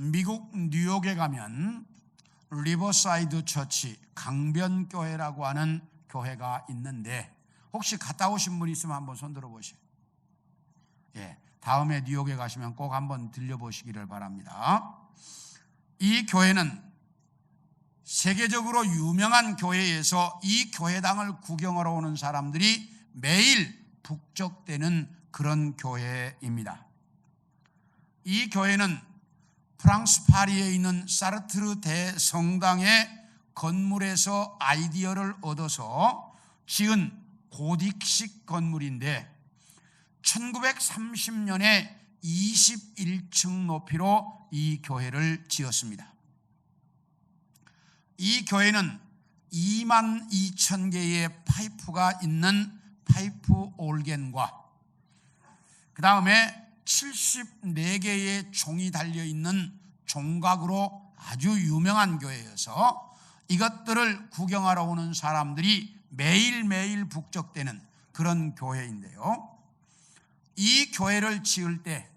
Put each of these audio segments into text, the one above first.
미국 뉴욕에 가면 리버사이드 처치, 강변교회라고 하는 교회가 있는데 혹시 갔다 오신 분 있으면 한번 손 들어보세요. 다음에 뉴욕에 가시면 꼭 한번 들려보시기를 바랍니다. 이 교회는 세계적으로 유명한 교회에서 이 교회당을 구경하러 오는 사람들이 매일 북적대는 그런 교회입니다. 이 교회는 프랑스 파리에 있는 사르트르 대성당의 건물에서 아이디어를 얻어서 지은 고딕식 건물인데 1930년에 21층 높이로 이 교회를 지었습니다. 이 교회는 22,000개의 파이프가 있는 파이프 올겐과 그 다음에 74개의 종이 달려있는 종각으로 아주 유명한 교회여서 이것들을 구경하러 오는 사람들이 매일매일 북적대는 그런 교회인데요. 이 교회를 지을 때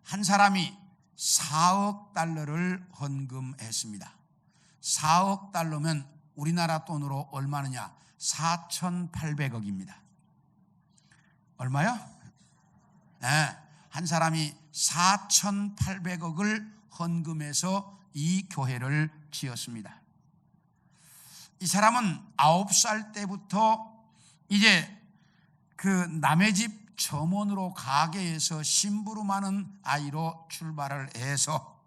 한 사람이 4억 달러를 헌금했습니다. 4억 달러면 우리나라 돈으로 얼마느냐? 4,800억입니다. 얼마요? 한 사람이 4,800억을 헌금해서 이 교회를 지었습니다. 이 사람은 9살 때부터 이제 그 남의 집 점원으로 가게에서 심부름하는 아이로 출발을 해서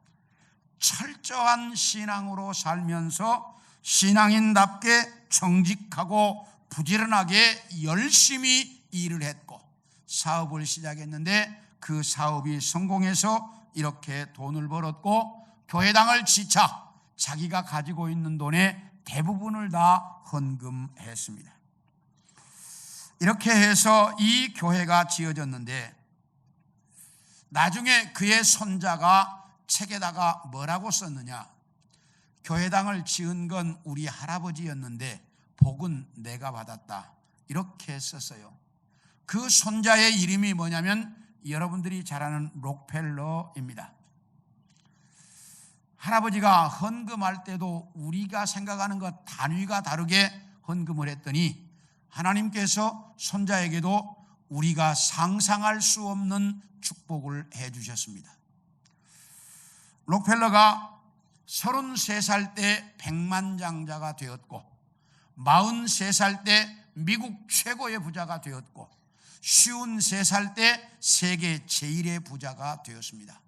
철저한 신앙으로 살면서 신앙인답게 정직하고 부지런하게 열심히 일을 했고 사업을 시작했는데 그 사업이 성공해서 이렇게 돈을 벌었고 교회당을 지차 자기가 가지고 있는 돈의 대부분을 다 헌금했습니다. 이렇게 해서 이 교회가 지어졌는데 나중에 그의 손자가 책에다가 뭐라고 썼느냐? 교회당을 지은 건 우리 할아버지였는데 복은 내가 받았다. 이렇게 썼어요. 그 손자의 이름이 뭐냐면 여러분들이 잘 아는 록펠러입니다. 할아버지가 헌금할 때도 우리가 생각하는 것 단위가 다르게 헌금을 했더니 하나님께서 손자에게도 우리가 상상할 수 없는 축복을 해 주셨습니다. 록펠러가 33살 때 백만장자가 되었고 43살 때 미국 최고의 부자가 되었고 53살 때 세계 제일의 부자가 되었습니다.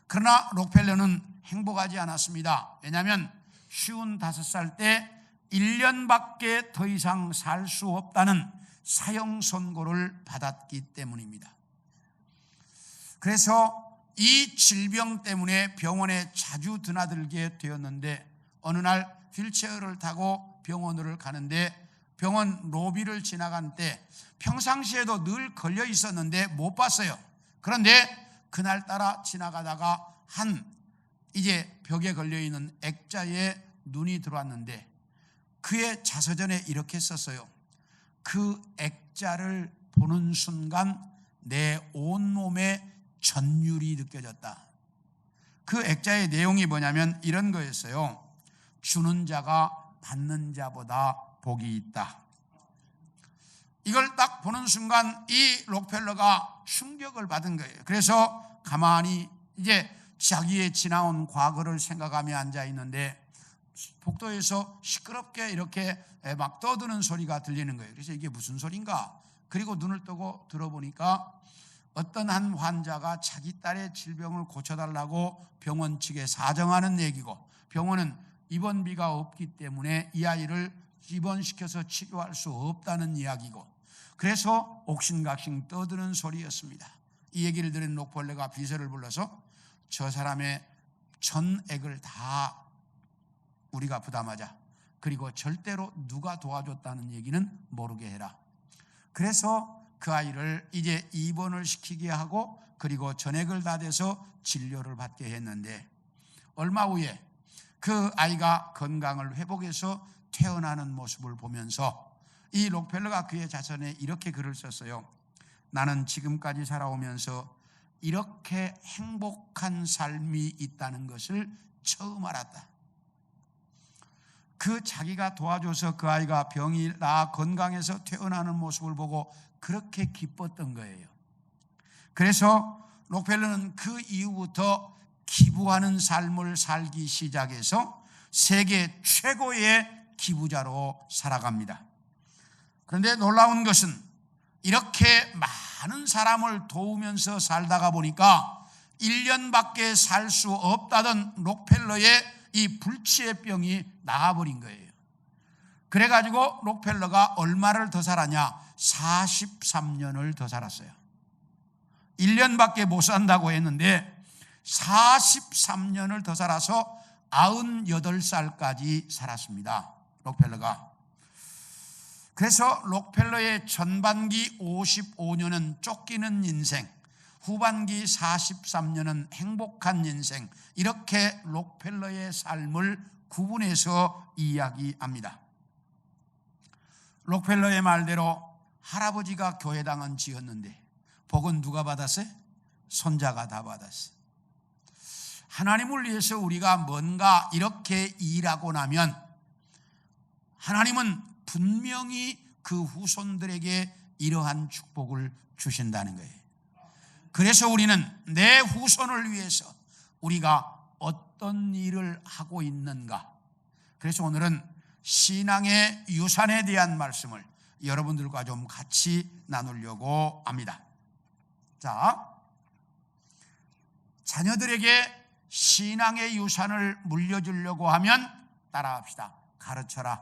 그러나 록펠러는 행복하지 않았습니다. 왜냐하면 55살 때 1년밖에 더 이상 살 수 없다는 사형 선고를 받았기 때문입니다. 그래서 이 질병 때문에 병원에 자주 드나들게 되었는데 어느 날 휠체어를 타고 병원을 가는데 병원 로비를 지나간 때 평상시에도 늘 걸려 있었는데 못 봤어요. 그런데 그날따라 지나가다가 이제 벽에 걸려있는 액자에 눈이 들어왔는데 그의 자서전에 이렇게 썼어요. 그 액자를 보는 순간 내 온몸에 전율이 느껴졌다. 그 액자의 내용이 뭐냐면 이런 거였어요. 주는 자가 받는 자보다 복이 있다. 이걸 딱 보는 순간 이 록펠러가 충격을 받은 거예요. 그래서 가만히 이제 자기의 지나온 과거를 생각하며 앉아 있는데 복도에서 시끄럽게 이렇게 막 떠드는 소리가 들리는 거예요. 그래서 이게 무슨 소린가? 그리고 눈을 뜨고 들어보니까 어떤 한 환자가 자기 딸의 질병을 고쳐달라고 병원 측에 사정하는 얘기고 병원은 입원비가 없기 때문에 이 아이를 입원시켜서 치료할 수 없다는 이야기고 그래서 옥신각신 떠드는 소리였습니다. 이 얘기를 들은 록펠러가 비서를 불러서 저 사람의 전액을 다 우리가 부담하자. 그리고 절대로 누가 도와줬다는 얘기는 모르게 해라. 그래서 그 아이를 이제 입원을 시키게 하고 그리고 전액을 다 대서 진료를 받게 했는데 얼마 후에 그 아이가 건강을 회복해서 퇴원하는 모습을 보면서 이 록펠러가 그의 자서전에 이렇게 글을 썼어요. 나는 지금까지 살아오면서 이렇게 행복한 삶이 있다는 것을 처음 알았다. 그 자기가 도와줘서 그 아이가 병이 나아 건강해서 퇴원하는 모습을 보고 그렇게 기뻤던 거예요. 그래서 록펠러는 그 이후부터 기부하는 삶을 살기 시작해서 세계 최고의 기부자로 살아갑니다. 그런데 놀라운 것은 이렇게 많은 사람을 도우면서 살다가 보니까 1년밖에 살 수 없다던 록펠러의 이 불치의 병이 나아버린 거예요. 그래가지고 록펠러가 얼마를 더 살았냐? 43년을 더 살았어요. 1년밖에 못 산다고 했는데 43년을 더 살아서 98살까지 살았습니다, 록펠러가. 그래서 록펠러의 전반기 55년은 쫓기는 인생, 후반기 43년은 행복한 인생, 이렇게 록펠러의 삶을 구분해서 이야기합니다. 록펠러의 말대로 할아버지가 교회당은 지었는데 복은 누가 받았어요? 손자가 다 받았어요. 하나님을 위해서 우리가 뭔가 이렇게 일하고 나면 하나님은 분명히 그 후손들에게 이러한 축복을 주신다는 거예요. 그래서 우리는 내 후손을 위해서 우리가 어떤 일을 하고 있는가? 그래서 오늘은 신앙의 유산에 대한 말씀을 여러분들과 좀 같이 나누려고 합니다. 자, 자녀들에게 신앙의 유산을 물려주려고 하면 따라합시다. 가르쳐라.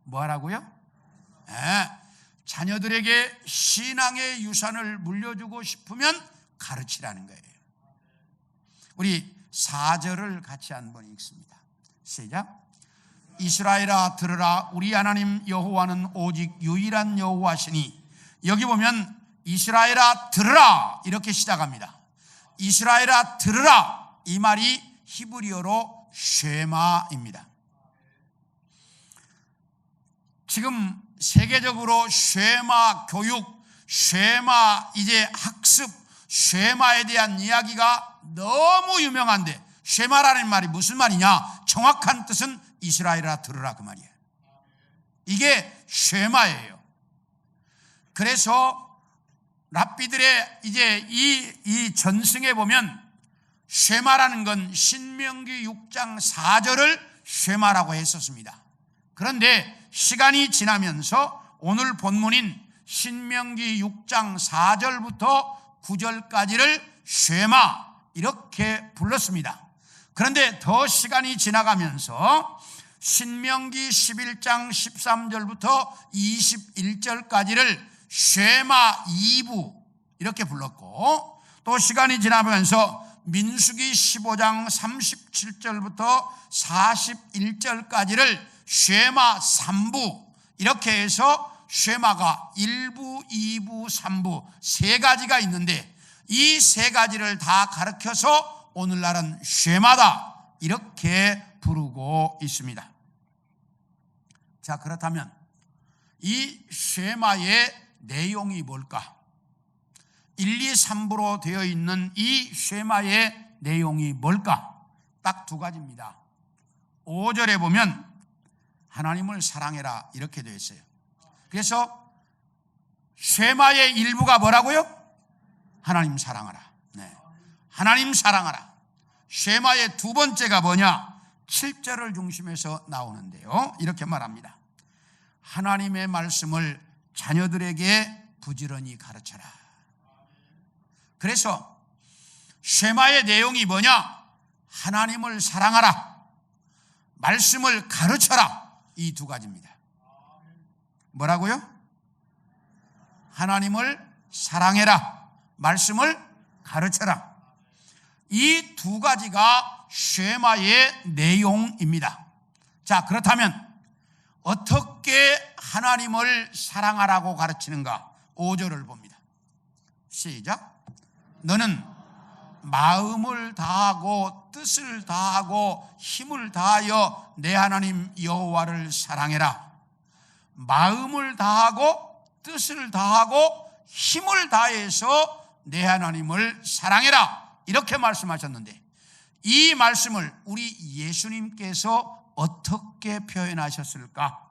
뭐 하라고요? 네. 자녀들에게 신앙의 유산을 물려주고 싶으면 가르치라는 거예요. 우리 4절을 같이 한번 읽습니다. 시작. 이스라엘아 들으라, 우리 하나님 여호와는 오직 유일한 여호와시니. 여기 보면 이스라엘아 들으라 이렇게 시작합니다. 이스라엘아 들으라, 이 말이 히브리어로 쉐마입니다. 지금 세계적으로 쉐마 교육, 쉐마 이제 학습, 쉐마에 대한 이야기가 너무 유명한데, 쉐마라는 말이 무슨 말이냐? 정확한 뜻은 이스라엘아 들으라 그 말이에요. 이게 쉐마예요. 그래서 랍비들의 이제 이 전승에 보면 쉐마라는 건 신명기 6장 4절을 쉐마라고 했었습니다. 그런데 시간이 지나면서 오늘 본문인 신명기 6장 4절부터 9절까지를 쉐마 이렇게 불렀습니다. 그런데 더 시간이 지나가면서 신명기 11장 13절부터 21절까지를 쉐마 2부 이렇게 불렀고, 또 시간이 지나면서 민수기 15장 37절부터 41절까지를 쉐마 3부 이렇게 해서 쉐마가 1부, 2부, 3부 세 가지가 있는데, 이 세 가지를 다 가르쳐서 오늘날은 쉐마다 이렇게 부르고 있습니다. 자, 그렇다면 이 쉐마의 내용이 뭘까? 1, 2, 3부로 되어 있는 이 쉐마의 내용이 뭘까? 딱 두 가지입니다. 5절에 보면 하나님을 사랑해라 이렇게 되어 있어요. 그래서 쉐마의 일부가 뭐라고요? 하나님 사랑하라. 네. 하나님 사랑하라. 쉐마의 두 번째가 뭐냐? 7절을 중심해서 나오는데요, 이렇게 말합니다. 하나님의 말씀을 자녀들에게 부지런히 가르쳐라. 그래서 쉐마의 내용이 뭐냐? 하나님을 사랑하라, 말씀을 가르쳐라, 이 두 가지입니다. 뭐라고요? 하나님을 사랑해라, 말씀을 가르쳐라. 이 두 가지가 쉐마의 내용입니다. 자, 그렇다면 어떻게 하나님을 사랑하라고 가르치는가? 5절을 봅니다. 시작. 너는 마음을 다하고 뜻을 다하고 힘을 다하여 내 하나님 여호와를 사랑해라. 마음을 다하고 뜻을 다하고 힘을 다해서 내 하나님을 사랑해라, 이렇게 말씀하셨는데, 이 말씀을 우리 예수님께서 어떻게 표현하셨을까?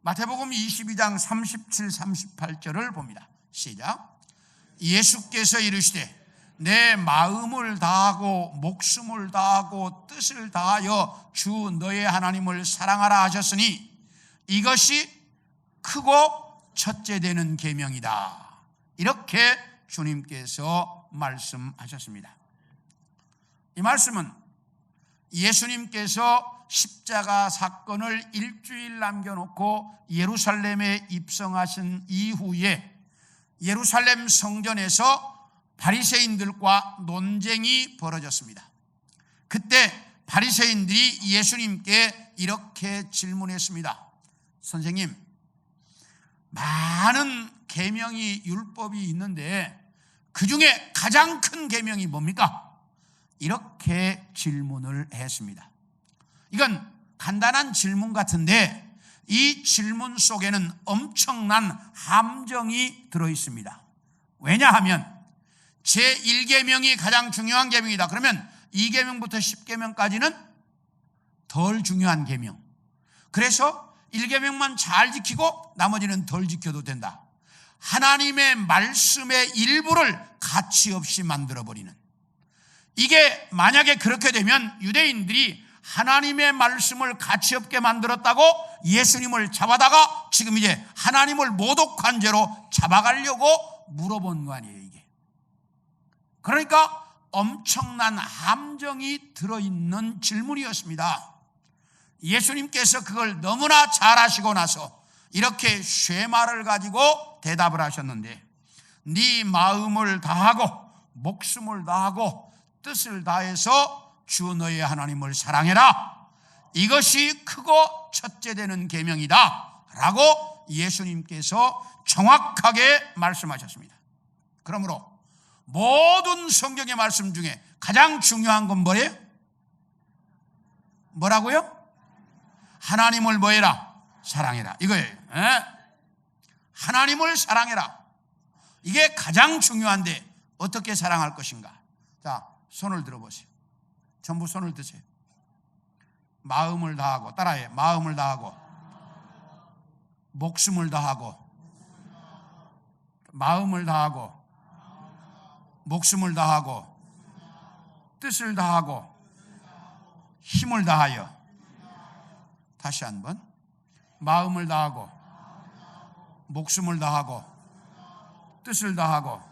마태복음 22장 37, 38절을 봅니다. 시작. 예수께서 이르시되 내 마음을 다하고 목숨을 다하고 뜻을 다하여 주 너의 하나님을 사랑하라 하셨으니 이것이 크고 첫째 되는 계명이다. 이렇게 주님께서 말씀하셨습니다. 이 말씀은 예수님께서 십자가 사건을 일주일 남겨놓고 예루살렘에 입성하신 이후에 예루살렘 성전에서 바리새인들과 논쟁이 벌어졌습니다. 그때 바리새인들이 예수님께 이렇게 질문했습니다. 선생님, 많은 계명이 율법이 있는데 그 중에 가장 큰 계명이 뭡니까? 이렇게 질문을 했습니다. 이건 간단한 질문 같은데 이 질문 속에는 엄청난 함정이 들어있습니다. 왜냐하면 제1계명이 가장 중요한 계명이다. 그러면 2계명부터 10계명까지는 덜 중요한 계명. 그래서 1계명만 잘 지키고 나머지는 덜 지켜도 된다. 하나님의 말씀의 일부를 가치 없이 만들어버리는, 이게 만약에 그렇게 되면 유대인들이 하나님의 말씀을 가치 없게 만들었다고 예수님을 잡아다가 지금 이제 하나님을 모독한 죄로 잡아가려고 물어본 거 아니에요, 이게. 그러니까 엄청난 함정이 들어있는 질문이었습니다. 예수님께서 그걸 너무나 잘 아시고 나서 이렇게 쉐마를 가지고 대답을 하셨는데, 네 마음을 다하고 목숨을 다하고 뜻을 다해서 주 너의 하나님을 사랑해라, 이것이 크고 첫째 되는 계명이다 라고 예수님께서 정확하게 말씀하셨습니다. 그러므로 모든 성경의 말씀 중에 가장 중요한 건 뭐예요? 뭐라고요? 하나님을 뭐해라? 사랑해라, 이거예요. 하나님을 사랑해라, 이게 가장 중요한데 어떻게 사랑할 것인가? 자, 손을 들어보세요. 전부 손을 드세요. 마음을 다하고, 따라해. 마음을 다하고 목숨을 다하고 마음을 다하고 목숨을 다하고 뜻을 다하고 힘을 다하여. 다시 한번. 마음을 다하고 목숨을 다하고 뜻을 다하고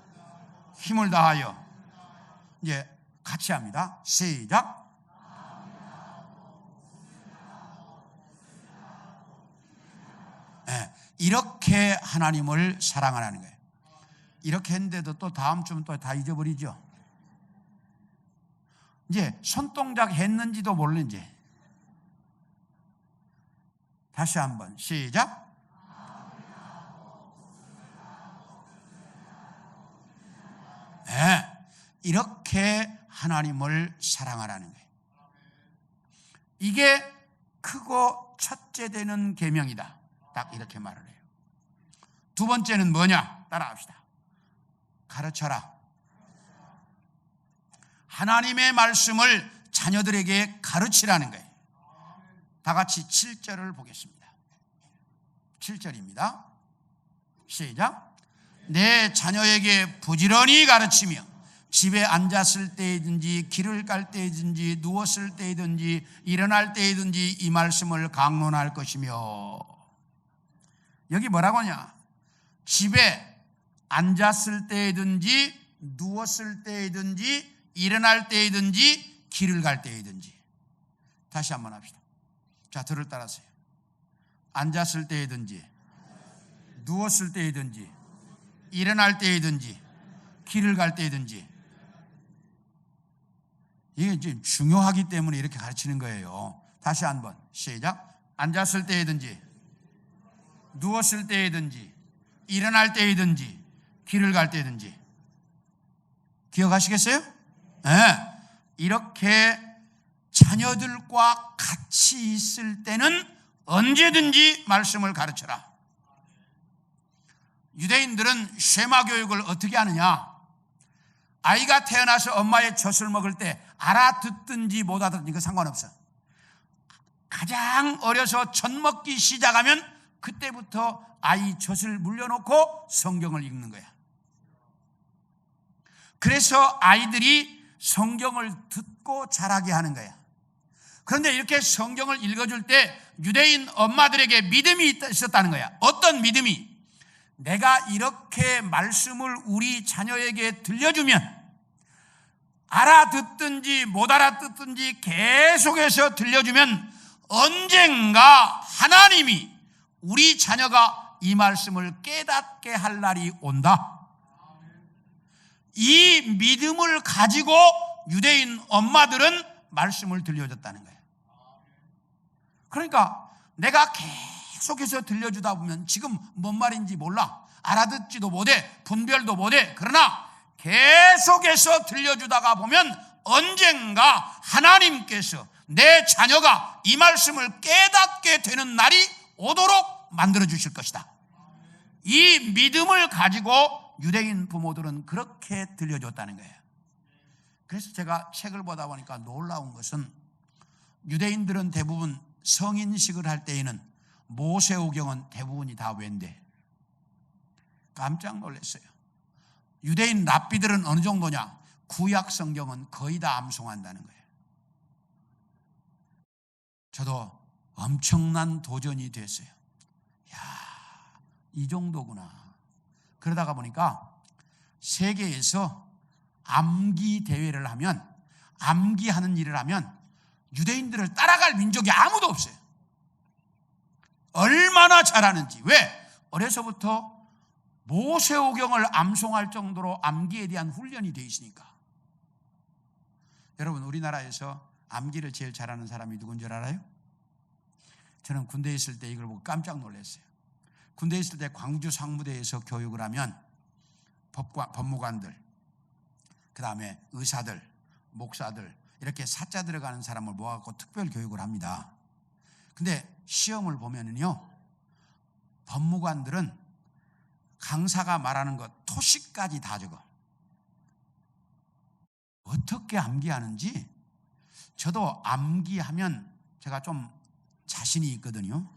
힘을 다하여. 이제 같이 합니다. 시작. 네, 이렇게 하나님을 사랑하라는 거예요. 이렇게 했는데도 또 다음 주면 또 다 잊어버리죠. 이제 손동작 했는지도 모르는지. 다시 한번 시작. 네, 이렇게 하나님을 사랑하라는 거예요. 이게 크고 첫째 되는 계명이다, 딱 이렇게 말을 해요. 두 번째는 뭐냐? 따라합시다. 가르쳐라. 하나님의 말씀을 자녀들에게 가르치라는 거예요. 다 같이 7절을 보겠습니다. 7절입니다. 시작. 내 자녀에게 부지런히 가르치며 집에 앉았을 때이든지 길을 갈 때이든지 누웠을 때이든지 일어날 때이든지 이 말씀을 강론할 것이며. 여기 뭐라고 하냐? 집에 앉았을 때이든지 누웠을 때이든지 일어날 때이든지 길을 갈 때이든지. 다시 한번 합시다. 자, 들을 따라서요. 앉았을 때이든지 누웠을 때이든지 일어날 때이든지 길을 갈 때이든지. 이게 이제 중요하기 때문에 이렇게 가르치는 거예요. 다시 한번 시작. 앉았을 때이든지 누웠을 때이든지 일어날 때이든지 길을 갈 때이든지. 기억하시겠어요? 네. 이렇게 자녀들과 같이 있을 때는 언제든지 말씀을 가르쳐라. 유대인들은 쉐마 교육을 어떻게 하느냐? 아이가 태어나서 엄마의 젖을 먹을 때 알아듣든지 못 알아듣든지 그 상관없어. 가장 어려서 젖 먹기 시작하면 그때부터 아이 젖을 물려놓고 성경을 읽는 거야. 그래서 아이들이 성경을 듣고 자라게 하는 거야. 그런데 이렇게 성경을 읽어줄 때 유대인 엄마들에게 믿음이 있었다는 거야. 어떤 믿음이? 내가 이렇게 말씀을 우리 자녀에게 들려주면 알아듣든지 못 알아듣든지 계속해서 들려주면 언젠가 하나님이 우리 자녀가 이 말씀을 깨닫게 할 날이 온다. 이 믿음을 가지고 유대인 엄마들은 말씀을 들려줬다는 거예요. 그러니까 내가 계속해서 들려주다 보면 지금 뭔 말인지 몰라. 알아듣지도 못해. 분별도 못해. 그러나 계속해서 들려주다가 보면 언젠가 하나님께서 내 자녀가 이 말씀을 깨닫게 되는 날이 오도록 만들어 주실 것이다. 이 믿음을 가지고 유대인 부모들은 그렇게 들려줬다는 거예요. 그래서 제가 책을 보다 보니까 놀라운 것은 유대인들은 대부분 성인식을 할 때에는 모세오경은 대부분이 다 웬데 깜짝 놀랐어요. 유대인 랍비들은 어느 정도냐? 구약 성경은 거의 다 암송한다는 거예요. 저도 엄청난 도전이 됐어요. 야, 이 정도구나. 그러다가 보니까 세계에서 암기 대회를 하면, 암기하는 일을 하면 유대인들을 따라갈 민족이 아무도 없어요. 얼마나 잘하는지. 왜? 어려서부터 모세오경을 암송할 정도로 암기에 대한 훈련이 되어 있으니까. 여러분, 우리나라에서 암기를 제일 잘하는 사람이 누군 줄 알아요? 저는 군대에 있을 때 이걸 보고 깜짝 놀랐어요. 군대에 있을 때 광주 상무대에서 교육을 하면 법무관들, 그 다음에 의사들, 목사들, 이렇게 사자 들어가는 사람을 모아갖고 특별 교육을 합니다. 근데 시험을 보면은요, 법무관들은 강사가 말하는 것 토식까지 다 적어. 어떻게 암기하는지. 저도 암기하면 제가 좀 자신이 있거든요.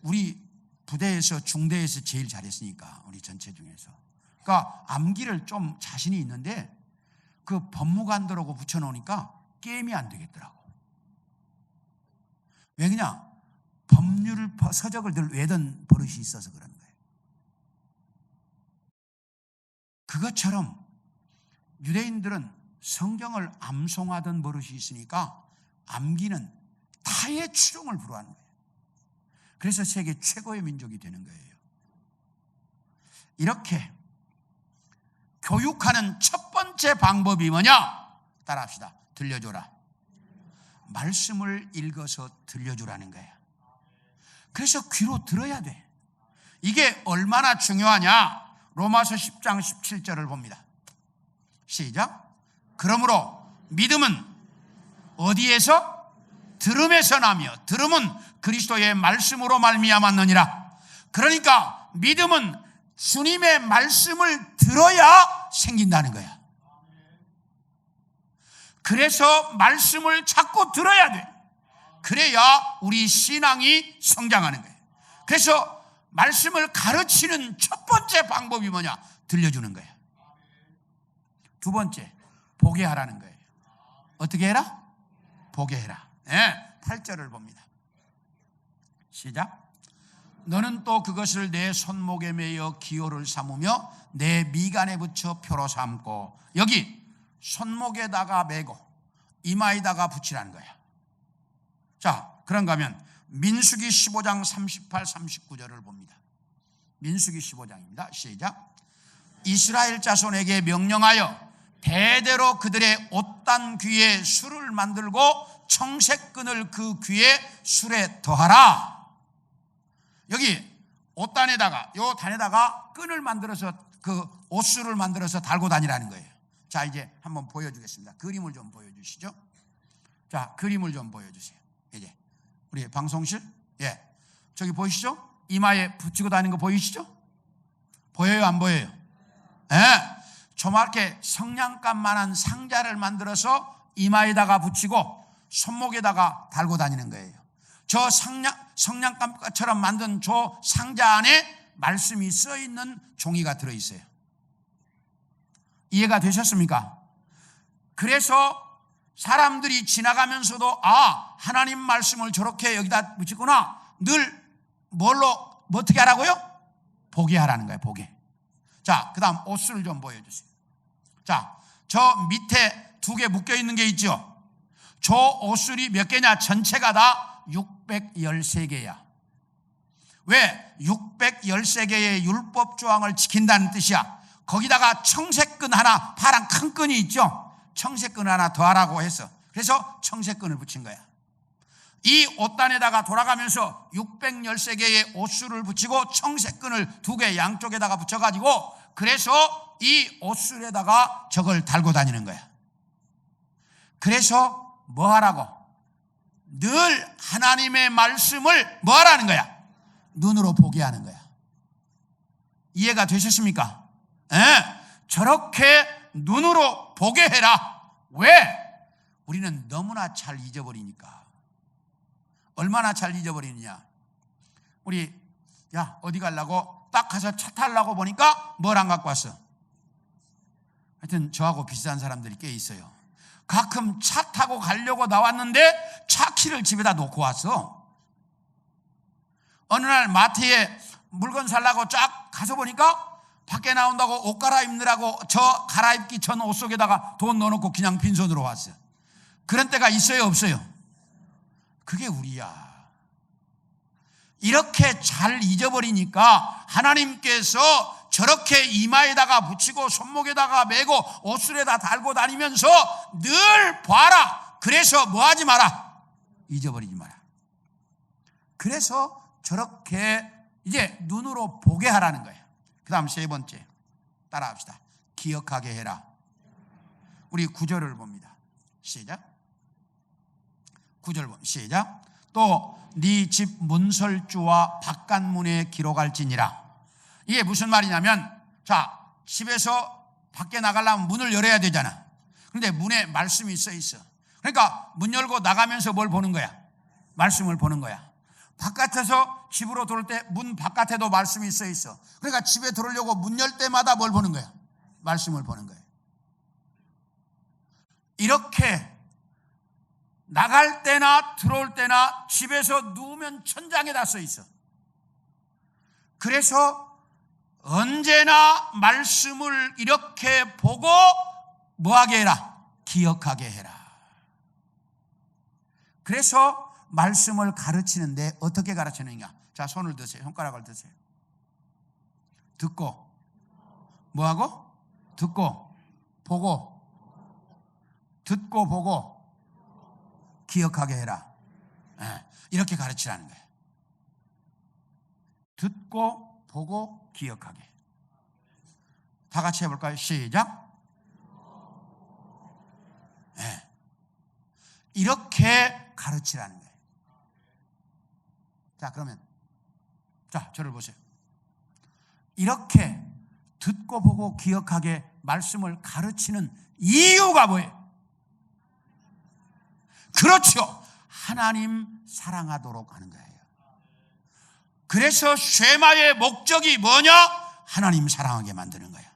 우리 부대에서 중대에서 제일 잘했으니까, 우리 전체 중에서. 그러니까 암기를 좀 자신이 있는데 그 법무관들하고 붙여놓으니까 게임이 안 되겠더라고. 왜 그냥 법률 서적을 늘 외던 버릇이 있어서 그런 거예요. 그것처럼 유대인들은 성경을 암송하던 버릇이 있으니까 암기는 타의 추종을 불허하는 거예요. 그래서 세계 최고의 민족이 되는 거예요. 이렇게 교육하는 첫 번째 방법이 뭐냐? 따라합시다. 들려줘라. 말씀을 읽어서 들려주라는 거예요. 그래서 귀로 들어야 돼. 이게 얼마나 중요하냐? 로마서 10장 17절을 봅니다. 시작. 그러므로 믿음은 어디에서? 들음에서 나며 들음은 그리스도의 말씀으로 말미암았느니라. 그러니까 믿음은 주님의 말씀을 들어야 생긴다는 거야. 그래서 말씀을 자꾸 들어야 돼. 그래야 우리 신앙이 성장하는 거예요. 그래서 말씀을 가르치는 첫 번째 방법이 뭐냐? 들려주는 거예요. 두 번째, 보게 하라는 거예요. 어떻게 해라? 보게 해라. 8절을 봅니다. 시작. 너는 또 그것을 내 손목에 매여 기호를 삼으며 내 미간에 붙여 표로 삼고. 여기 손목에다가 매고 이마에다가 붙이라는 거야. 자, 그런가 하면 민수기 15장 38, 39절을 봅니다. 민수기 15장입니다. 시작. 이스라엘 자손에게 명령하여 대대로 그들의 옷단 귀에 술을 만들고 청색끈을 그 귀에 술에 더하라. 여기 옷단에다가, 요 단에다가 끈을 만들어서 그 옷술을 만들어서 달고 다니라는 거예요. 자, 이제 한번 보여주겠습니다. 그림을 좀 보여주시죠. 자, 그림을 좀 보여주세요. 이제 우리 방송실, 저기 보이시죠? 이마에 붙이고 다니는 거 보이시죠? 보여요, 안 보여요? 조그맣게 성냥감만한 상자를 만들어서 이마에다가 붙이고 손목에다가 달고 다니는 거예요. 저 성냥감처럼 만든 저 상자 안에 말씀이 써있는 종이가 들어있어요. 이해가 되셨습니까? 그래서 사람들이 지나가면서도 하나님 말씀을 저렇게 여기다 붙이구나. 늘 어떻게 하라고요? 보게 하라는 거예요. 보게. 자, 그 다음 옷을 좀 보여주세요. 자, 저 밑에 2개 묶여있는 게 있죠. 저 옷술이 몇 개냐? 전체가 다 613개야. 왜? 613개의 율법 조항을 지킨다는 뜻이야. 거기다가 청색끈 하나, 파란 큰 끈이 있죠. 청색끈 하나 더 하라고 했어. 그래서 청색끈을 붙인 거야. 이 옷단에다가 돌아가면서 613개의 옷술을 붙이고 청색끈을 2개 양쪽에다가 붙여가지고 그래서 이 옷술에다가 저걸 달고 다니는 거야. 그래서 뭐 하라고? 늘 하나님의 말씀을 뭐 하라는 거야? 눈으로 보게 하는 거야. 이해가 되셨습니까? 저렇게 눈으로 보게 해라. 왜? 우리는 너무나 잘 잊어버리니까. 얼마나 잘 잊어버리느냐. 우리 어디 가려고 딱 가서 차 타려고 보니까 뭘 안 갖고 왔어. 하여튼 저하고 비슷한 사람들이 꽤 있어요. 가끔 차 타고 가려고 나왔는데 차 키를 집에다 놓고 왔어. 어느 날 마트에 물건 살라고 쫙 가서 보니까 밖에 나온다고 옷 갈아입느라고 저 갈아입기 전 옷 속에다가 돈 넣어놓고 그냥 빈손으로 왔어요. 그런 때가 있어요, 없어요? 그게 우리야. 이렇게 잘 잊어버리니까 하나님께서 저렇게 이마에다가 붙이고 손목에다가 메고 옷술에다 달고 다니면서 늘 봐라. 그래서 뭐 하지 마라? 잊어버리지 마라. 그래서 저렇게 이제 눈으로 보게 하라는 거예요. 그 다음 3번째 따라합시다. 기억하게 해라. 우리 9절을 봅니다. 시작. 9절 봅니다. 시작. 또 네 집 문설주와 바깥문에 기록할지니라. 이게 무슨 말이냐면, 자, 집에서 밖에 나가려면 문을 열어야 되잖아. 그런데 문에 말씀이 써 있어. 그러니까 문 열고 나가면서 뭘 보는 거야? 말씀을 보는 거야. 바깥에서 집으로 들어올 때 문 바깥에도 말씀이 써 있어. 그러니까 집에 들어오려고 문 열 때마다 뭘 보는 거야? 말씀을 보는 거야. 이렇게 나갈 때나 들어올 때나 집에서 누우면 천장에다 써 있어. 그래서 언제나 말씀을 이렇게 보고 뭐하게 해라? 기억하게 해라. 그래서 말씀을 가르치는데 어떻게 가르치느냐? 자, 손을 드세요. 손가락을 드세요. 듣고 뭐하고? 듣고 보고 듣고 보고 기억하게 해라. 이렇게 가르치라는 거예요. 듣고 보고 기억하게. 다 같이 해볼까요? 시작. 이렇게 가르치라는 거예요. 자, 그러면 저를 보세요. 이렇게 듣고 보고 기억하게 말씀을 가르치는 이유가 뭐예요? 그렇죠. 하나님 사랑하도록 하는 거예요. 그래서 쉐마의 목적이 뭐냐? 하나님 사랑하게 만드는 거예요.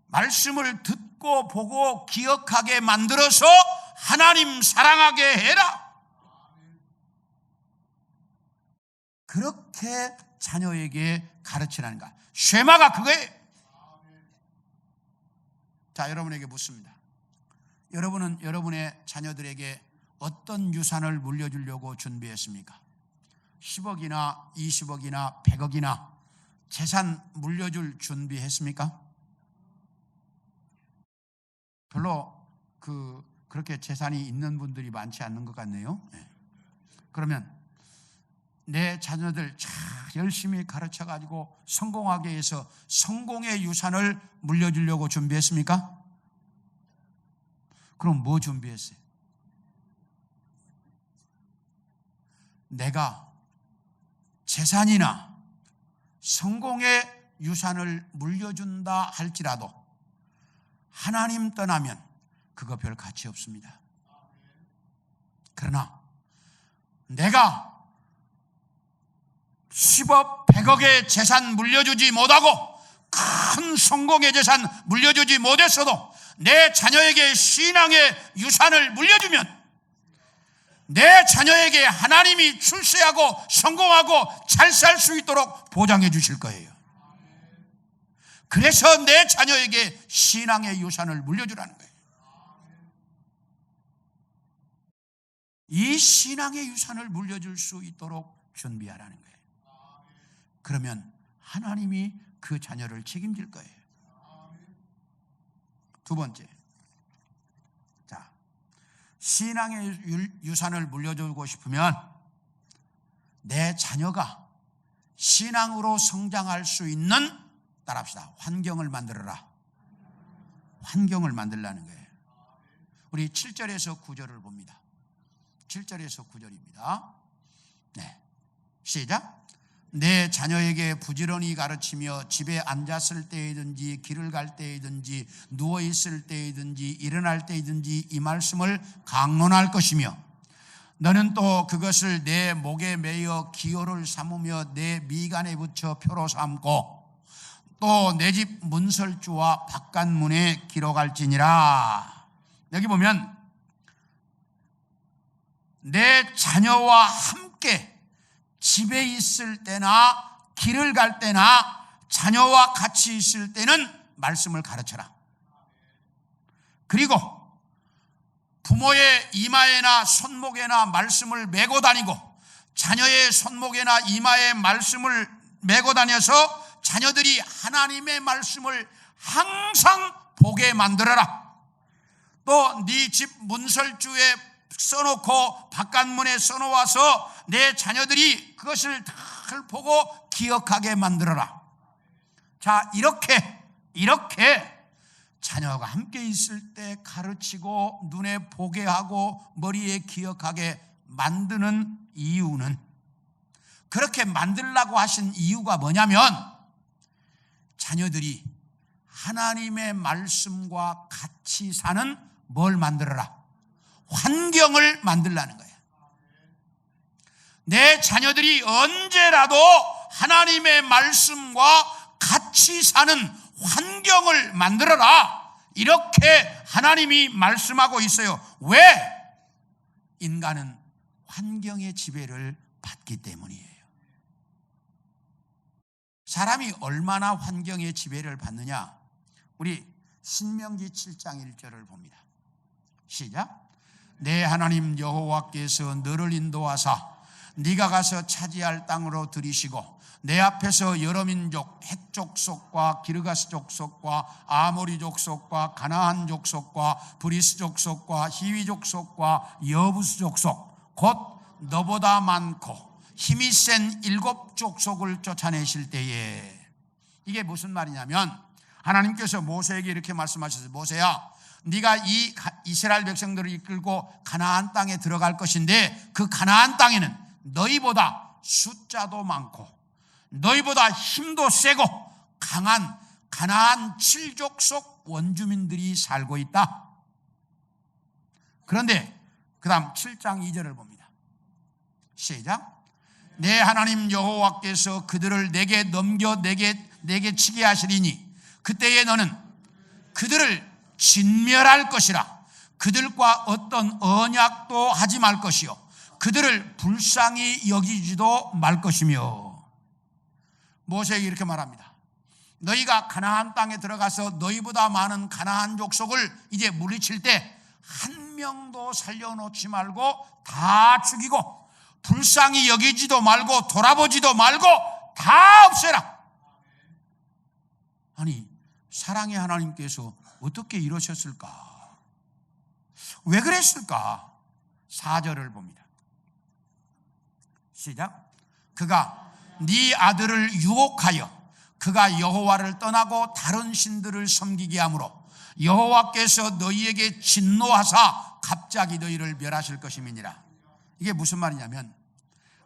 말씀을 듣고 보고 기억하게 만들어서 하나님 사랑하게 해라. 그렇게 자녀에게 가르치라는 거야. 쉐마가 그거예요. 자, 여러분에게 묻습니다. 여러분은 여러분의 자녀들에게 어떤 유산을 물려주려고 준비했습니까? 10억이나 20억이나 100억이나 재산 물려줄 준비했습니까? 별로 그렇게 재산이 있는 분들이 많지 않는 것 같네요. 그러면 내 자녀들 잘 열심히 가르쳐가지고 성공하게 해서 성공의 유산을 물려주려고 준비했습니까? 그럼 뭐 준비했어요? 내가 재산이나 성공의 유산을 물려준다 할지라도 하나님 떠나면 그거 별 가치 없습니다. 그러나 내가 10억, 100억의 재산 물려주지 못하고 큰 성공의 재산 물려주지 못했어도 내 자녀에게 신앙의 유산을 물려주면 내 자녀에게 하나님이 출세하고 성공하고 잘 살 수 있도록 보장해 주실 거예요. 그래서 내 자녀에게 신앙의 유산을 물려주라는 거예요. 이 신앙의 유산을 물려줄 수 있도록 준비하라는 거예요. 그러면 하나님이 그 자녀를 책임질 거예요. 두 번째, 자, 신앙의 유산을 물려주고 싶으면 내 자녀가 신앙으로 성장할 수 있는, 따라합시다, 환경을 만들어라. 환경을 만들라는 거예요. 우리 7절에서 9절을 봅니다. 7절에서 9절입니다. 네, 시작. 내 자녀에게 부지런히 가르치며 집에 앉았을 때이든지 길을 갈 때이든지 누워있을 때이든지 일어날 때이든지 이 말씀을 강론할 것이며 너는 또 그것을 내 목에 매여 기호를 삼으며 내 미간에 붙여 표로 삼고 또 내 집 문설주와 바깥문에 기록할지니라. 여기 보면 내 자녀와 함께 집에 있을 때나 길을 갈 때나 자녀와 같이 있을 때는 말씀을 가르쳐라. 그리고 부모의 이마에나 손목에나 말씀을 메고 다니고 자녀의 손목에나 이마에 말씀을 메고 다녀서 자녀들이 하나님의 말씀을 항상 보게 만들어라. 또 네 집 문설주에 써놓고 바깥문에 써놓아서 내 자녀들이 그것을 다 보고 기억하게 만들어라. 자, 이렇게 자녀가 함께 있을 때 가르치고 눈에 보게 하고 머리에 기억하게 만드는 이유는, 그렇게 만들라고 하신 이유가 뭐냐면 자녀들이 하나님의 말씀과 같이 사는 뭘 만들어라? 환경을 만들라는 거예요. 내 자녀들이 언제라도 하나님의 말씀과 같이 사는 환경을 만들어라. 이렇게 하나님이 말씀하고 있어요. 왜? 인간은 환경의 지배를 받기 때문이에요. 사람이 얼마나 환경의 지배를 받느냐? 우리 신명기 7장 1절을 봅니다. 시작. 내 하나님 여호와께서 너를 인도하사 네가 가서 차지할 땅으로 들이시고 내 앞에서 여러 민족 헷 족속과 기르가스 족속과 아모리 족속과 가나안 족속과 브리스 족속과 히위 족속과 여부스 족속 곧 너보다 많고 힘이 센 7 족속을 쫓아내실 때에, 이게 무슨 말이냐면 하나님께서 모세에게 이렇게 말씀하셨어요. 모세야, 네가 이 이스라엘 백성들을 이끌고 가나안 땅에 들어갈 것인데 그 가나안 땅에는 너희보다 숫자도 많고 너희보다 힘도 세고 강한 가나안 7족속 원주민들이 살고 있다. 그런데 그 다음 7장 2절을 봅니다. 시작. 내 하나님 여호와께서 그들을 내게 넘겨 내게 치게 하시리니 그때에 너는 그들을 진멸할 것이라. 그들과 어떤 언약도 하지 말 것이요 그들을 불쌍히 여기지도 말 것이며. 모세에게 이렇게 말합니다. 너희가 가나안 땅에 들어가서 너희보다 많은 가나안 족속을 이제 물리칠 때 한 명도 살려놓지 말고 다 죽이고 불쌍히 여기지도 말고 돌아보지도 말고 다 없애라. 아니, 사랑의 하나님께서 어떻게 이러셨을까? 왜 그랬을까? 4절을 봅니다. 시작. 그가 네 아들을 유혹하여 그가 여호와를 떠나고 다른 신들을 섬기게 하므로 여호와께서 너희에게 진노하사 갑자기 너희를 멸하실 것임이니라. 이게 무슨 말이냐면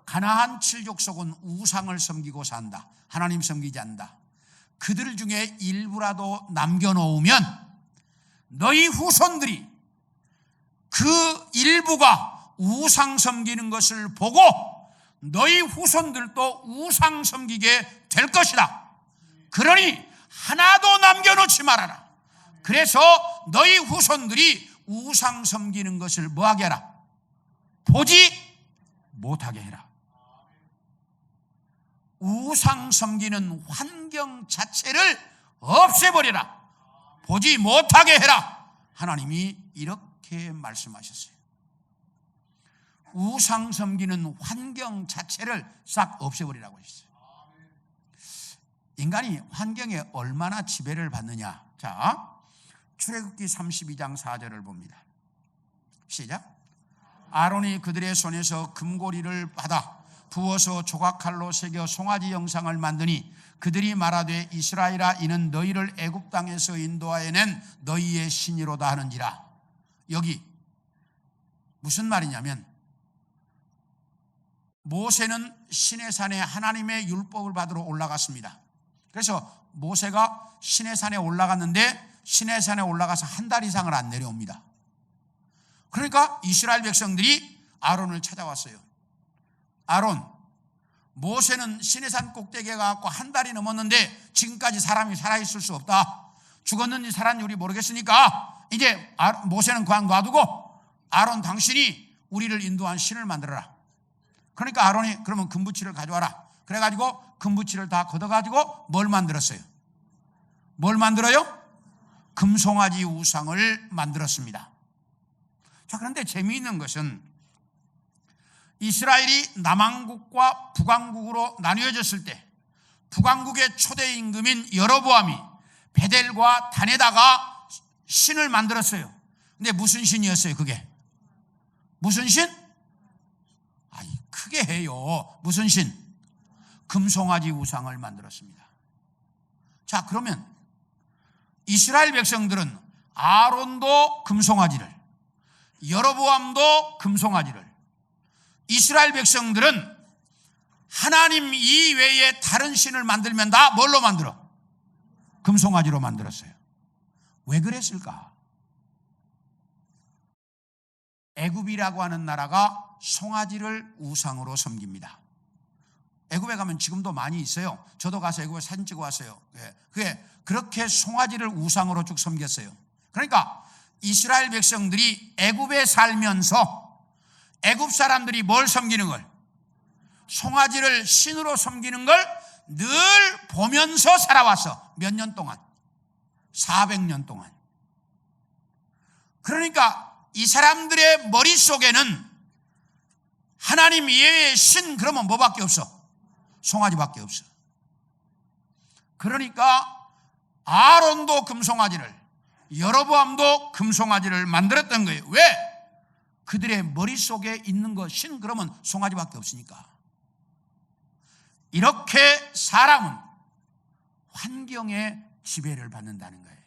가나안 7족속은 우상을 섬기고 산다. 하나님 섬기지 않는다. 그들 중에 일부라도 남겨놓으면 너희 후손들이 그 일부가 우상 섬기는 것을 보고 너희 후손들도 우상 섬기게 될 것이다. 그러니 하나도 남겨놓지 말아라. 그래서 너희 후손들이 우상 섬기는 것을 뭐하게 해라? 보지 못하게 해라. 우상 섬기는 환경 자체를 없애버려라. 보지 못하게 해라. 하나님이 이렇게 말씀하셨어요. 우상 섬기는 환경 자체를 싹 없애버리라고 했어요. 인간이 환경에 얼마나 지배를 받느냐. 자, 출애굽기 32장 4절을 봅니다. 시작. 아론이 그들의 손에서 금고리를 받아 부어서 조각칼로 새겨 송아지 형상을 만드니 그들이 말하되 이스라엘아 이는 너희를 애굽 땅에서 인도하여낸 너희의 신이로다 하는지라. 여기 무슨 말이냐면 모세는 시내산에 하나님의 율법을 받으러 올라갔습니다. 그래서 모세가 시내산에 올라갔는데 시내산에 올라가서 한 달 이상을 안 내려옵니다. 그러니까 이스라엘 백성들이 아론을 찾아왔어요. 아론, 모세는 시내산 꼭대기에 가서 한 달이 넘었는데 지금까지 사람이 살아있을 수 없다. 죽었는지 살았는지 우리 모르겠으니까 이제 모세는 그냥 놔두고 아론 당신이 우리를 인도한 신을 만들어라. 그러니까 아론이 그러면 금부치를 가져와라. 그래가지고 금부치를 다 걷어가지고 뭘 만들었어요? 뭘 만들어요? 금송아지 우상을 만들었습니다. 자, 그런데 재미있는 것은 이스라엘이 남왕국과 북왕국으로 나뉘어졌을 때 북왕국의 초대 임금인 여로보암이 베델과 단에다가 신을 만들었어요. 근데 무슨 신이었어요? 그게 무슨 신? 아이, 크게 해요. 무슨 신? 금송아지 우상을 만들었습니다. 자, 그러면 이스라엘 백성들은 아론도 금송아지를, 여로보암도 금송아지를, 이스라엘 백성들은 하나님 이외에 다른 신을 만들면 다 뭘로 만들어? 금송아지로 만들었어요. 왜 그랬을까? 애굽이라고 하는 나라가 송아지를 우상으로 섬깁니다. 애굽에 가면 지금도 많이 있어요. 저도 가서 애굽에 사진 찍어 왔어요. 그게 그렇게 송아지를 우상으로 쭉 섬겼어요. 그러니까 이스라엘 백성들이 애굽에 살면서 애굽 사람들이 뭘 섬기는 걸? 송아지를 신으로 섬기는 걸 늘 보면서 살아왔어. 몇 년 동안? 400년 동안. 그러니까 이 사람들의 머릿속에는 하나님 이외의 신 그러면 뭐밖에 없어? 송아지밖에 없어. 그러니까 아론도 금송아지를, 여로보암도 금송아지를 만들었던 거예요. 왜? 그들의 머릿속에 있는 것, 신 그러면 송아지밖에 없으니까. 이렇게 사람은 환경에 지배를 받는다는 거예요.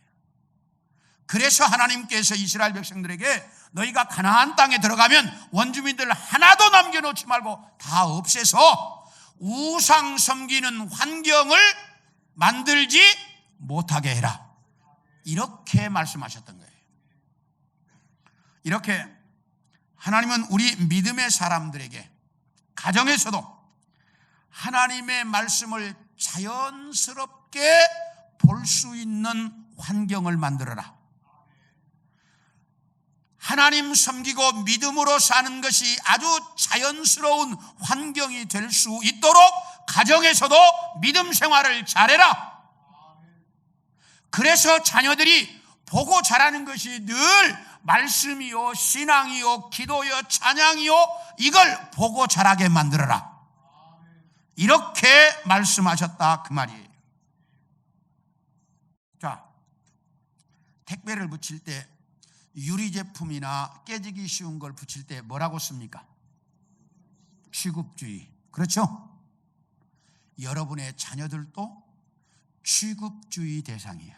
그래서 하나님께서 이스라엘 백성들에게 너희가 가나안 땅에 들어가면 원주민들 하나도 남겨놓지 말고 다 없애서 우상 섬기는 환경을 만들지 못하게 해라. 이렇게 말씀하셨던 거예요. 이렇게 하나님은 우리 믿음의 사람들에게 가정에서도 하나님의 말씀을 자연스럽게 볼 수 있는 환경을 만들어라. 하나님 섬기고 믿음으로 사는 것이 아주 자연스러운 환경이 될 수 있도록 가정에서도 믿음 생활을 잘해라. 그래서 자녀들이 보고 자라는 것이 늘 말씀이요, 신앙이요, 기도요, 찬양이요, 이걸 보고 자라게 만들어라. 이렇게 말씀하셨다 그 말이에요. 자, 택배를 붙일 때 유리 제품이나 깨지기 쉬운 걸 붙일 때 뭐라고 씁니까? 취급주의. 그렇죠? 여러분의 자녀들도 취급주의 대상이에요.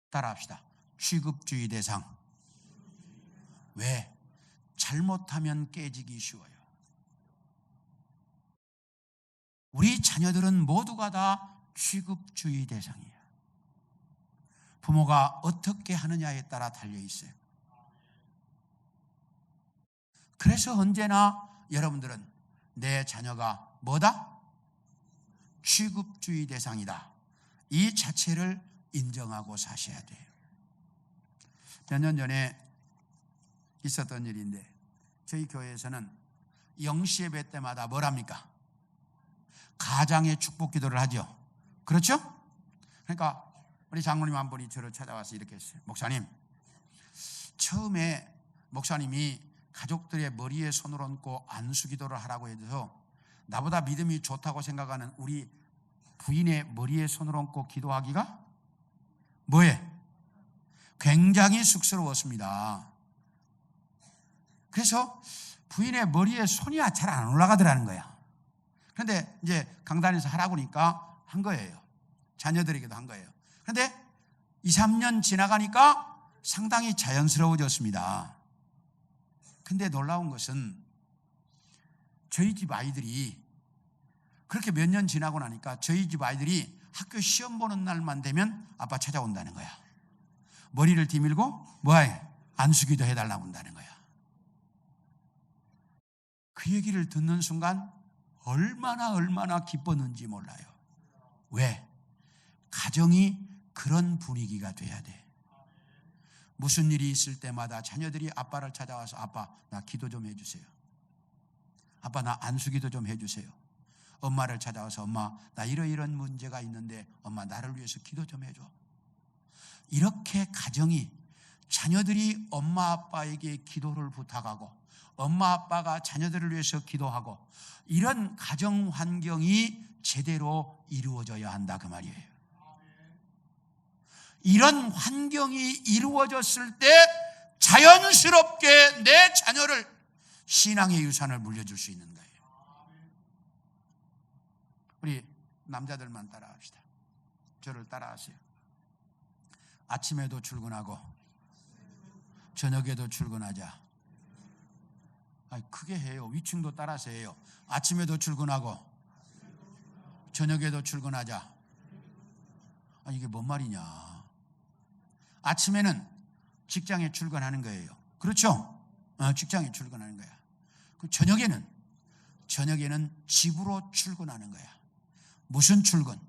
따라합시다. 취급주의 대상. 왜? 잘못하면 깨지기 쉬워요. 우리 자녀들은 모두가 다 취급주의 대상이에요. 부모가 어떻게 하느냐에 따라 달려 있어요. 그래서 언제나 여러분들은 내 자녀가 뭐다? 취급주의 대상이다. 이 자체를 인정하고 사셔야 돼요. 몇 년 전에 있었던 일인데 저희 교회에서는 영시 예배 때마다 뭘 합니까? 가장의 축복 기도를 하죠. 그렇죠? 그러니까 우리 장로님 한 분이 저를 찾아와서 이렇게 했어요. 목사님, 처음에 목사님이 가족들의 머리에 손을 얹고 안수 기도를 하라고 해서 나보다 믿음이 좋다고 생각하는 우리 부인의 머리에 손을 얹고 기도하기가 뭐예요? 굉장히 쑥스러웠습니다. 그래서 부인의 머리에 손이 잘 안 올라가더라는 거야. 그런데 이제 강단에서 하라고 하니까 한 거예요. 자녀들에게도 한 거예요. 그런데 2, 3년 지나가니까 상당히 자연스러워졌습니다. 근데 놀라운 것은 저희 집 아이들이 그렇게 몇 년 지나고 나니까 저희 집 아이들이 학교 시험 보는 날만 되면 아빠 찾아온다는 거야. 머리를 뒤밀고 뭐해? 안수기도 해달라고 한다는 거야. 그 얘기를 듣는 순간 얼마나 기뻤는지 몰라요. 왜? 가정이 그런 분위기가 돼야 돼. 무슨 일이 있을 때마다 자녀들이 아빠를 찾아와서 아빠 나 기도 좀 해주세요. 아빠 나 안수기도 좀 해주세요. 엄마를 찾아와서 엄마 나 이런 문제가 있는데 엄마 나를 위해서 기도 좀 해줘. 이렇게 가정이 자녀들이 엄마 아빠에게 기도를 부탁하고 엄마 아빠가 자녀들을 위해서 기도하고 이런 가정 환경이 제대로 이루어져야 한다 그 말이에요. 이런 환경이 이루어졌을 때 자연스럽게 내 자녀를 신앙의 유산을 물려줄 수 있는 거예요. 우리 남자들만 따라합시다. 저를 따라하세요. 아침에도 출근하고 저녁에도 출근하자. 크게 해요. 위층도 따라서 해요. 아침에도 출근하고 저녁에도 출근하자. 이게 뭔 말이냐. 아침에는 직장에 출근하는 거예요. 그렇죠? 직장에 출근하는 거야. 저녁에는 집으로 출근하는 거야. 무슨 출근?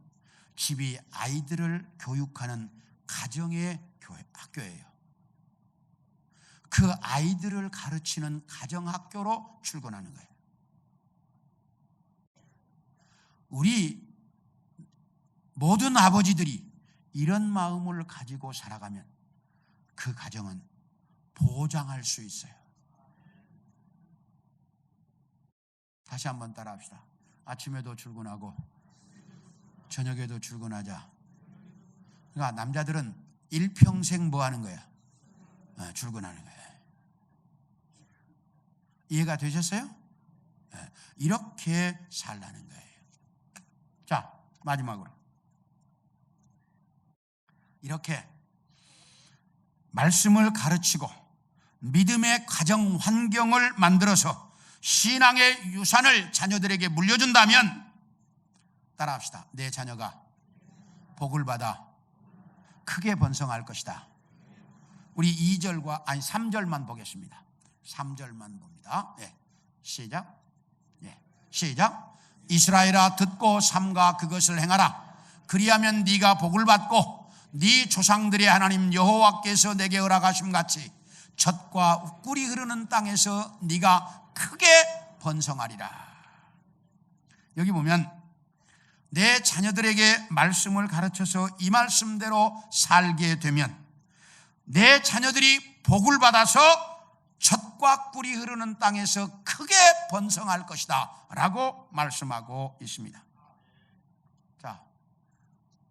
집이 아이들을 교육하는 가정의 학교예요. 그 아이들을 가르치는 가정학교로 출근하는 거예요. 우리 모든 아버지들이 이런 마음을 가지고 살아가면 그 가정은 보장할 수 있어요. 다시 한번 따라합시다. 아침에도 출근하고 저녁에도 출근하자. 그러니까 남자들은 일평생 뭐 하는 거야? 출근하는 거야. 이해가 되셨어요? 이렇게 살라는 거예요. 자, 마지막으로 이렇게 말씀을 가르치고 믿음의 가정 환경을 만들어서 신앙의 유산을 자녀들에게 물려준다면 따라합시다. 내 자녀가 복을 받아 크게 번성할 것이다. 우리 3절만 보겠습니다. 3절만 봅니다. 시작. 시작. 이스라엘아 듣고 삼가 그것을 행하라. 그리하면 네가 복을 받고 네 조상들의 하나님 여호와께서 내게 허락하심 같이 젖과 꿀이 흐르는 땅에서 네가 크게 번성하리라. 여기 보면 내 자녀들에게 말씀을 가르쳐서 이 말씀대로 살게 되면 내 자녀들이 복을 받아서 젖과 꿀이 흐르는 땅에서 크게 번성할 것이다 라고 말씀하고 있습니다. 자,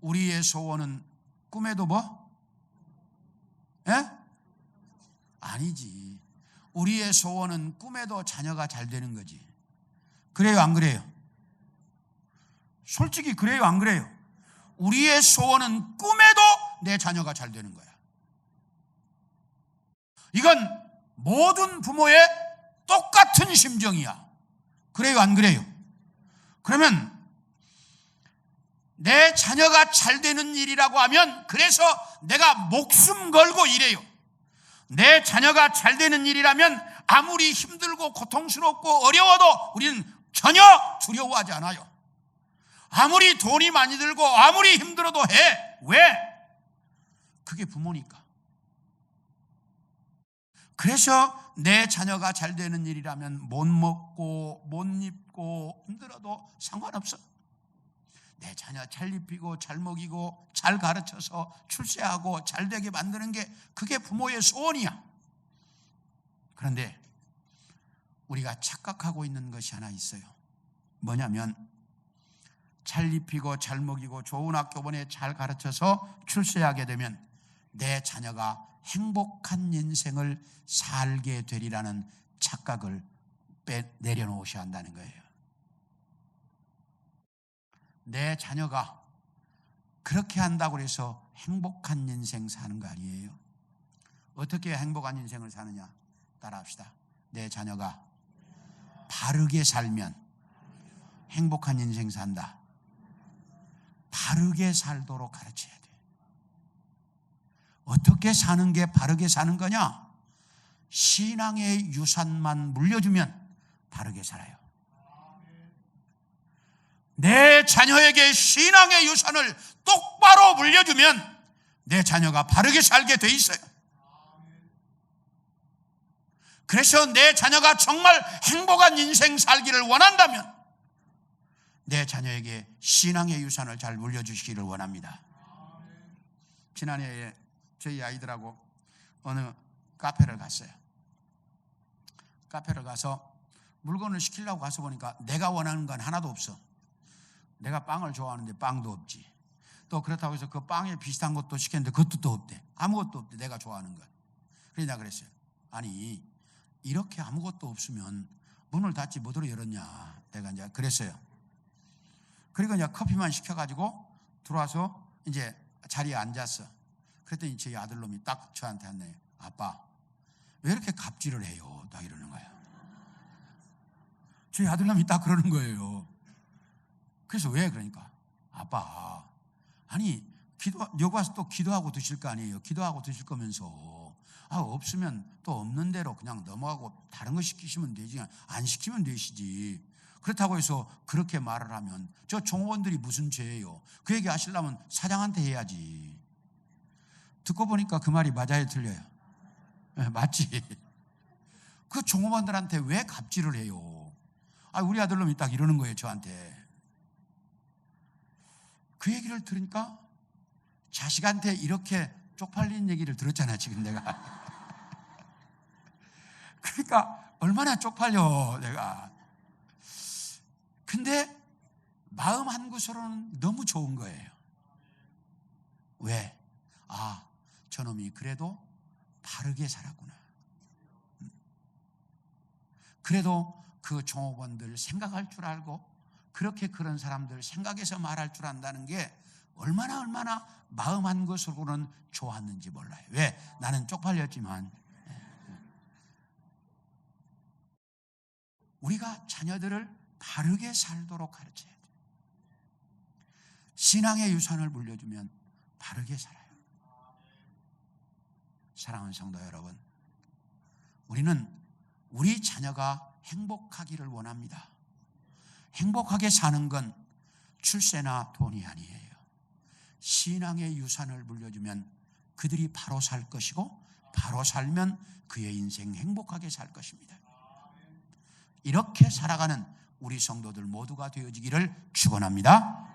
우리의 소원은 꿈에도 뭐? 아니지. 우리의 소원은 꿈에도 자녀가 잘 되는 거지. 그래요, 안 그래요? 솔직히 그래요, 안 그래요? 우리의 소원은 꿈에도 내 자녀가 잘 되는 거야. 이건 모든 부모의 똑같은 심정이야. 그래요, 안 그래요? 그러면 내 자녀가 잘 되는 일이라고 하면 그래서 내가 목숨 걸고 일해요. 내 자녀가 잘 되는 일이라면 아무리 힘들고 고통스럽고 어려워도 우리는 전혀 두려워하지 않아요. 아무리 돈이 많이 들고 아무리 힘들어도 해. 왜? 그게 부모니까. 그래서 내 자녀가 잘 되는 일이라면 못 먹고 못 입고 힘들어도 상관없어. 내 자녀 잘 입히고 잘 먹이고 잘 가르쳐서 출세하고 잘 되게 만드는 게 그게 부모의 소원이야. 그런데 우리가 착각하고 있는 것이 하나 있어요. 뭐냐면 잘 입히고 잘 먹이고 좋은 학교 보내 잘 가르쳐서 출세하게 되면 내 자녀가 행복한 인생을 살게 되리라는 착각을 내려놓으셔야 한다는 거예요. 내 자녀가 그렇게 한다고 해서 행복한 인생 사는 거 아니에요. 어떻게 행복한 인생을 사느냐? 따라합시다. 내 자녀가 바르게 살면 행복한 인생 산다. 바르게 살도록 가르쳐야 돼. 어떻게 사는 게 바르게 사는 거냐? 신앙의 유산만 물려주면 바르게 살아요. 내 자녀에게 신앙의 유산을 똑바로 물려주면 내 자녀가 바르게 살게 돼 있어요. 그래서 내 자녀가 정말 행복한 인생 살기를 원한다면 내 자녀에게 신앙의 유산을 잘 물려주시기를 원합니다. 지난해에 저희 아이들하고 어느 카페를 갔어요. 카페를 가서 물건을 시키려고 가서 보니까 내가 원하는 건 하나도 없어. 내가 빵을 좋아하는데 빵도 없지. 또 그렇다고 해서 그 빵에 비슷한 것도 시켰는데 그것도 또 없대. 아무것도 없대. 내가 좋아하는 것. 그래서 내가 그랬어요. 아니 이렇게 아무것도 없으면 문을 닫지 뭐더러 열었냐. 내가 이제 그랬어요. 그리고 이제 커피만 시켜가지고 들어와서 이제 자리에 앉았어. 그랬더니 저희 아들놈이 딱 저한테 하네. 아빠 왜 이렇게 갑질을 해요? 딱 이러는 거야. 저희 아들놈이 딱 그러는 거예요. 그래서 왜 그러니까 아빠 아니 여기 와서 또 기도하고 드실 거 아니에요. 기도하고 드실 거면서 없으면 또 없는 대로 그냥 넘어가고 다른 거 시키시면 되지 안 시키면 되시지. 그렇다고 해서 그렇게 말을 하면 저 종업원들이 무슨 죄예요? 그 얘기 하시려면 사장한테 해야지. 듣고 보니까 그 말이 맞아요 틀려요? 네, 맞지. 그 종업원들한테 왜 갑질을 해요? 우리 아들놈이 딱 이러는 거예요 저한테. 그 얘기를 들으니까 자식한테 이렇게 쪽팔린 얘기를 들었잖아 지금 내가. 그러니까 얼마나 쪽팔려 내가. 근데 마음 한구석으로는 너무 좋은 거예요. 왜? 저놈이 그래도 바르게 살았구나. 그래도 그 종업원들 생각할 줄 알고 그렇게 그런 사람들 생각해서 말할 줄 안다는 게 얼마나 마음 한구석으로는 좋았는지 몰라요. 왜? 나는 쪽팔렸지만. 우리가 자녀들을 바르게 살도록 가르쳐야 돼요. 신앙의 유산을 물려주면 바르게 살아요. 사랑하는 성도 여러분, 우리는 우리 자녀가 행복하기를 원합니다. 행복하게 사는 건 출세나 돈이 아니에요. 신앙의 유산을 물려주면 그들이 바로 살 것이고 바로 살면 그의 인생 행복하게 살 것입니다. 이렇게 살아가는 우리 성도들 모두가 되어지기를 축원합니다.